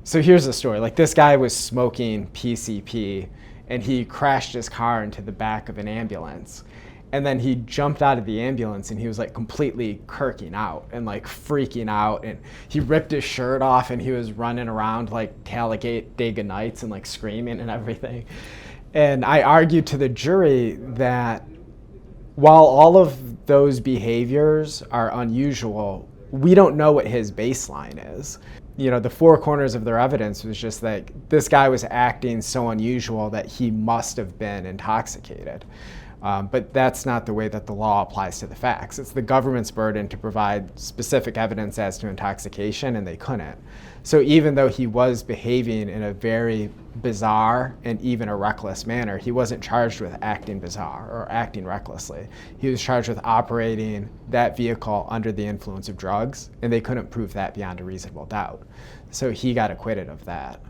So here's the story. Like, this guy was smoking PCP and he crashed his car into the back of an ambulance. And then he jumped out of the ambulance and he was like completely kirking out and like freaking out. And he ripped his shirt off and he was running around like Talladega Nights and like screaming and everything. And I argued to the jury that while all of those behaviors are unusual, we don't know what his baseline is. You know, the four corners of their evidence was just that this guy was acting so unusual that he must have been intoxicated. But that's not the way that the law applies to the facts. It's the government's burden to provide specific evidence as to intoxication, and they couldn't. So even though he was behaving in a very bizarre and even a reckless manner, he wasn't charged with acting bizarre or acting recklessly. He was charged with operating that vehicle under the influence of drugs, and they couldn't prove that beyond a reasonable doubt. So he got acquitted of that.